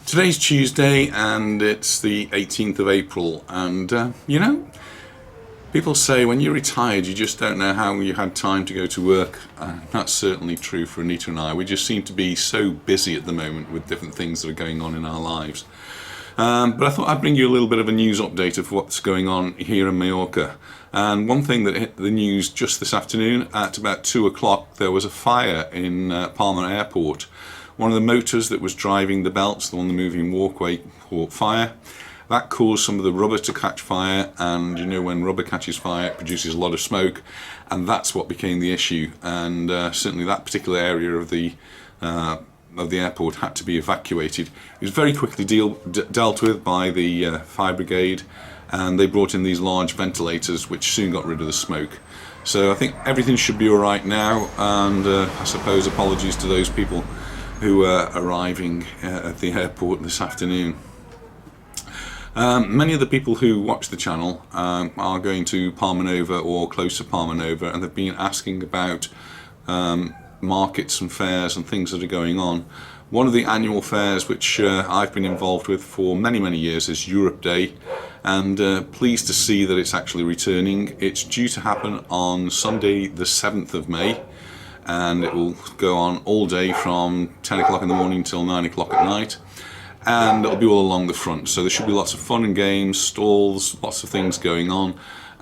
Today's Tuesday and it's the 18th of April, and people say when you're retired you just don't know how you had time to go to work. That's certainly true for Anita and I. We just seem to be so busy at the moment with different things that are going on in our lives. But I thought I'd bring you a little bit of a news update of what's going on here in Mallorca. And one thing that hit the news just this afternoon at about 2 o'clock, there was a fire in Palma Airport. One of the motors that was driving the belts, the one the moving walkway, caught fire. That caused some of the rubber to catch fire, and when rubber catches fire it produces a lot of smoke, and that's what became the issue. And certainly that particular area of the airport had to be evacuated. It was very quickly dealt with by the fire brigade, and they brought in these large ventilators which soon got rid of the smoke. So I think everything should be all right now, and I suppose apologies to those people who are arriving at the airport this afternoon. Many of the people who watch the channel are going to Palma Nova or close to Palma Nova, and they've been asking about markets and fairs and things that are going on. One of the annual fairs which I've been involved with for many years is Europe Day, and pleased to see that it's actually returning. It's due to happen on Sunday the 7th of May, and it will go on all day from 10 o'clock in the morning till 9 o'clock at night, and it'll be all along the front. So there should be lots of fun and games, stalls, lots of things going on,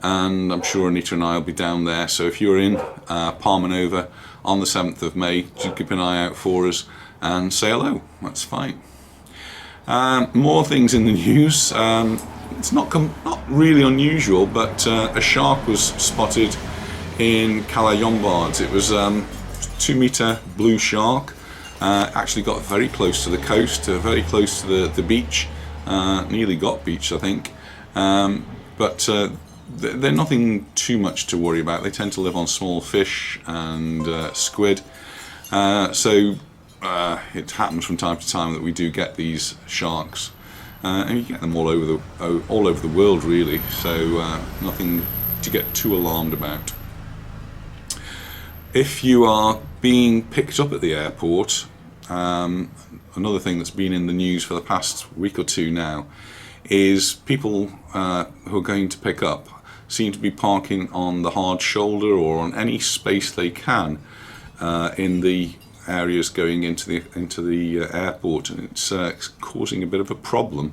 and I'm sure Anita and I will be down there. So if you're in Palma Nova on the 7th of May, do keep an eye out for us and say hello. That's fine. More things in the news. It's not really unusual, but a shark was spotted in Cala Llombards. It was 2-meter blue shark. Actually got very close to the coast, very close to the beach. Nearly got beach, I think. But they're nothing too much to worry about. They tend to live on small fish and squid. So it happens from time to time that we do get these sharks, and you get them all over the world, really. So nothing to get too alarmed about. If you are being picked up at the airport, another thing that's been in the news for the past week or two now is people who are going to pick up seem to be parking on the hard shoulder or on any space they can in the areas going into the airport, and it's causing a bit of a problem,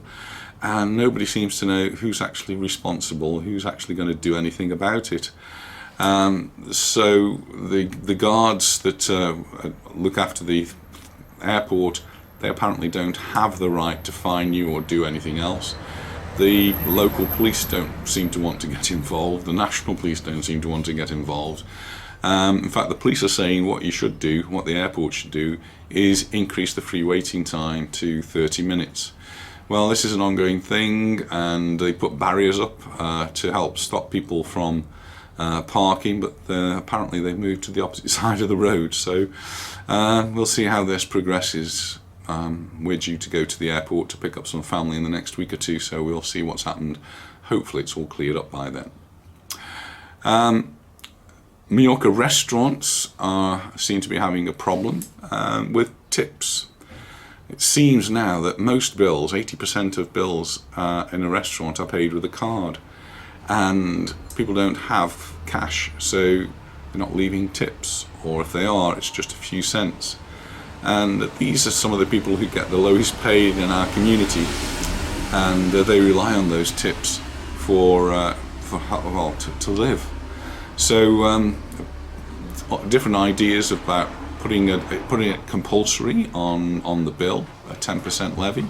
and nobody seems to know who's actually responsible, who's actually going to do anything about it. So the guards that look after the airport, they apparently don't have the right to fine you or do anything else. The local police don't seem to want to get involved. The national police don't seem to want to get involved. In fact, the police are saying what the airport should do, is increase the free waiting time to 30 minutes. Well, this is an ongoing thing, and they put barriers up to help stop people from parking, but apparently they've moved to the opposite side of the road. So we'll see how this progresses. We're due to go to the airport to pick up some family in the next week or two, so we'll see what's happened. Hopefully it's all cleared up by then. Mallorca restaurants seem to be having a problem with tips. It seems now that most bills, 80% of bills in a restaurant, are paid with a card, and people don't have cash, so they're not leaving tips, or if they are, it's just a few cents. And these are some of the people who get the lowest paid in our community, and they rely on those tips to live. So different ideas about putting it compulsory on the bill, a 10% levy.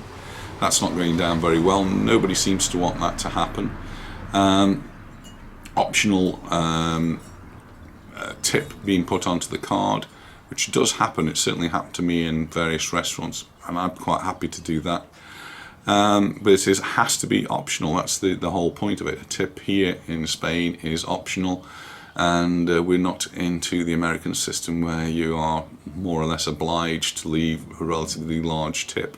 That's not going down very well. Nobody seems to want that to happen. Optional tip being put onto the card, which does happen. It certainly happened to me in various restaurants, and I'm quite happy to do that. But it has to be optional. That's the whole point of it. A tip here in Spain is optional, and we're not into the American system where you are more or less obliged to leave a relatively large tip.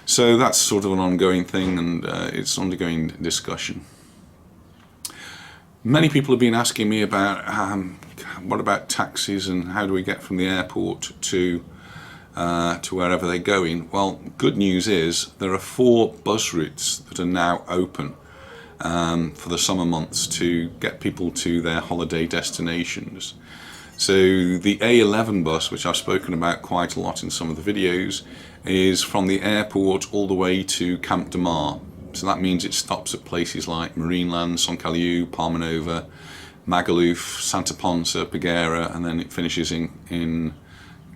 So that's sort of an ongoing thing, and it's undergoing discussion. Many people have been asking me about what about taxis and how do we get from the airport to to wherever they're going. Well, good news is there are 4 bus routes that are now open for the summer months to get people to their holiday destinations. So the A11 bus, which I've spoken about quite a lot in some of the videos, is from the airport all the way to Camp de Mar. So that means it stops at places like Marineland, Son Caliu, Palma Nova, Magaluf, Santa Ponsa, Peguera, and then it finishes in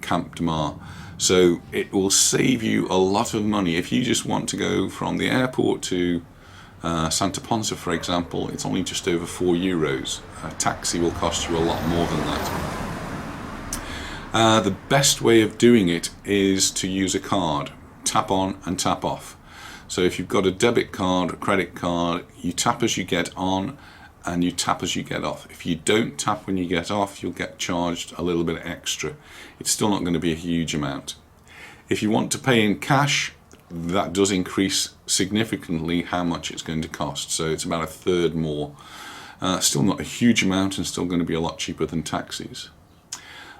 Camp de Mar. So it will save you a lot of money. If you just want to go from the airport to Santa Ponsa, for example, it's only just over €4. A taxi will cost you a lot more than that. The best way of doing it is to use a card. Tap on and tap off. So if you've got a debit card, a credit card, you tap as you get on and you tap as you get off. If you don't tap when you get off, you'll get charged a little bit extra. It's still not going to be a huge amount. If you want to pay in cash, that does increase significantly how much it's going to cost. So it's about a third more. Still not a huge amount and still going to be a lot cheaper than taxis.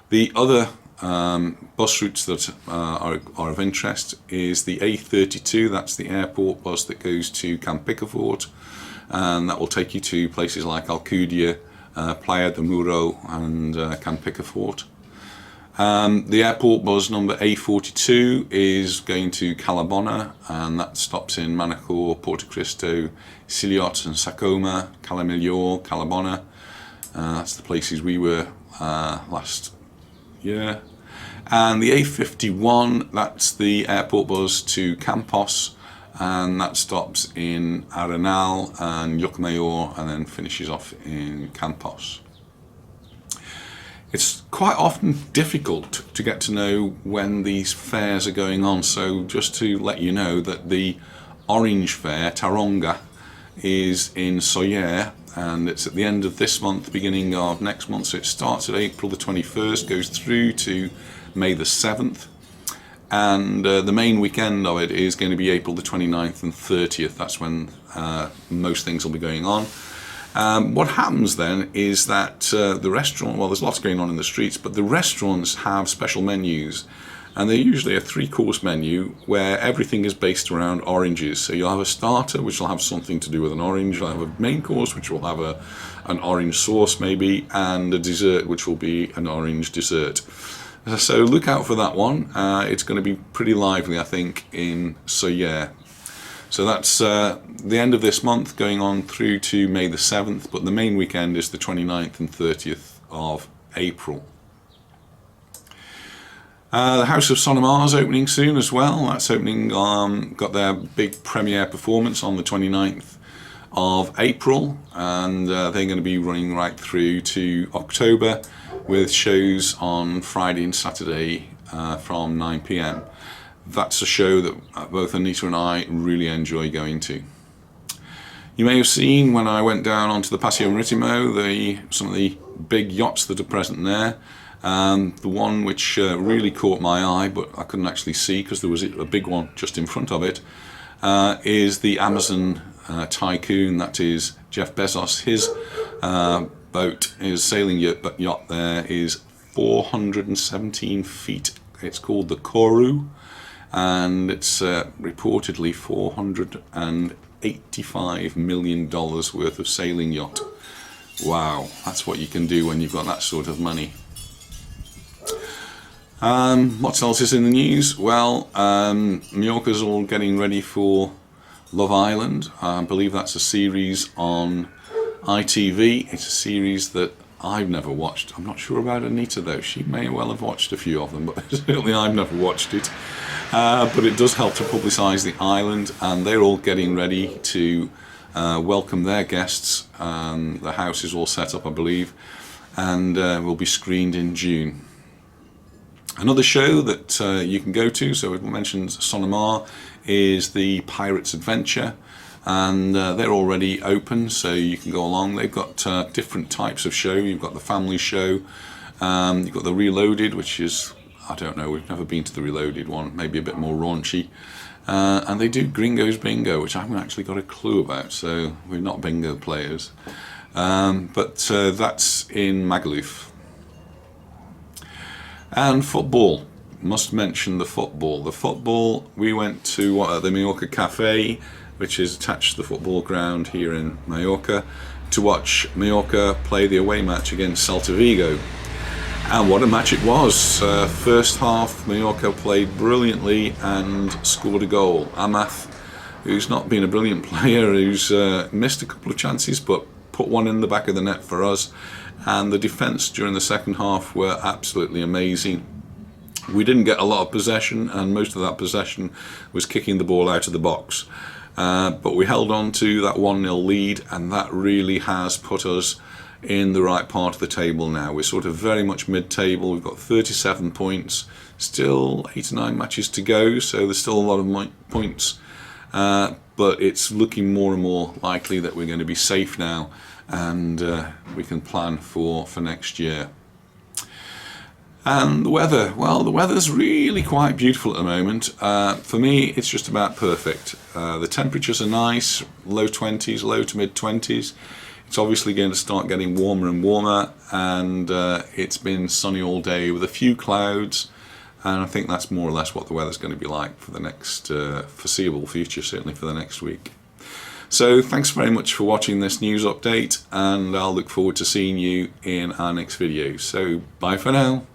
The other bus routes that are of interest is the A32. That's the airport bus that goes to Camp Picafort, and that will take you to places like Alcudia, Playa de Muro and Camp Picafort. The airport bus number A42 is going to Calabona, and that stops in Manacor, Porto Cristo, Siliot and Sacoma, Calamillor, Calabona. That's the places we were last year. And the A51, that's the airport bus to Campos, and that stops in Arenal and Llocmayor and then finishes off in Campos. It's quite often difficult to get to know when these fairs are going on, so just to let you know that the Orange Fair, Taronga, is in Soyer, and it's at the end of this month, beginning of next month, so it starts at April the 21st, goes through to May the 7th, and the main weekend of it is going to be April the 29th and 30th. That's when most things will be going on. What happens then is that the restaurant, well, there's lots going on in the streets, but the restaurants have special menus, and they're usually a 3-course menu where everything is based around oranges. So you'll have a starter which will have something to do with an orange, you'll have a main course which will have an orange sauce maybe, and a dessert which will be an orange dessert. So look out for that one. It's going to be pretty lively, I think, in Soyer. So that's the end of this month going on through to May the 7th, but the main weekend is the 29th and 30th of April. The House of Sonoma is opening soon as well. That's opening, got their big premiere performance on the 29th of April, and they're going to be running right through to October with shows on Friday and Saturday from 9 p.m. That's a show that both Anita and I really enjoy going to. You may have seen when I went down onto the Paseo Maritimo some of the big yachts that are present there. The one which really caught my eye, but I couldn't actually see because there was a big one just in front of it, is the Amazon Tycoon. That is Jeff Bezos. His boat, his sailing yacht there is 417 feet. It's called the Koru, and it's reportedly $485 million worth of sailing yacht. Wow, that's what you can do when you've got that sort of money. What else is in the news? Well, Mallorca's all getting ready for Love Island. I believe that's a series on ITV. It's a series that I've never watched. I'm not sure about Anita though. She may well have watched a few of them, but certainly I've never watched it. But it does help to publicise the island, and they're all getting ready to welcome their guests. The house is all set up, I believe, and will be screened in June. Another show that you can go to, so we mentioned Sonoma, is the Pirates Adventure, and they're already open, so you can go along. They've got different types of show. You've got the family show, you've got the Reloaded, which is, I don't know, we've never been to the Reloaded one, maybe a bit more raunchy. And they do Gringo's Bingo, which I haven't actually got a clue about, so we're not bingo players. But that's in Magaluf. And football. must mention the football. The football, we went to the Mallorca Cafe, which is attached to the football ground here in Mallorca, to watch Mallorca play the away match against Celta Vigo. And what a match it was. First half, Mallorca played brilliantly and scored a goal. Amath, who's not been a brilliant player, who's missed a couple of chances but put one in the back of the net for us. And the defence during the second half were absolutely amazing. We didn't get a lot of possession, and most of that possession was kicking the ball out of the box. But we held on to that 1-0 lead, and that really has put us in the right part of the table now. We're sort of very much mid-table. We've got 37 points, still 8 or 9 matches to go, so there's still a lot of points. But it's looking more and more likely that we're going to be safe now, and we can plan for next year. And the weather, well, the weather's really quite beautiful at the moment. For me, it's just about perfect. The temperatures are nice, low 20s, low to mid 20s. It's obviously going to start getting warmer and warmer, and it's been sunny all day with a few clouds, and I think that's more or less what the weather's going to be like for the next foreseeable future, certainly for the next week. So thanks very much for watching this news update, and I'll look forward to seeing you in our next video. So bye for now.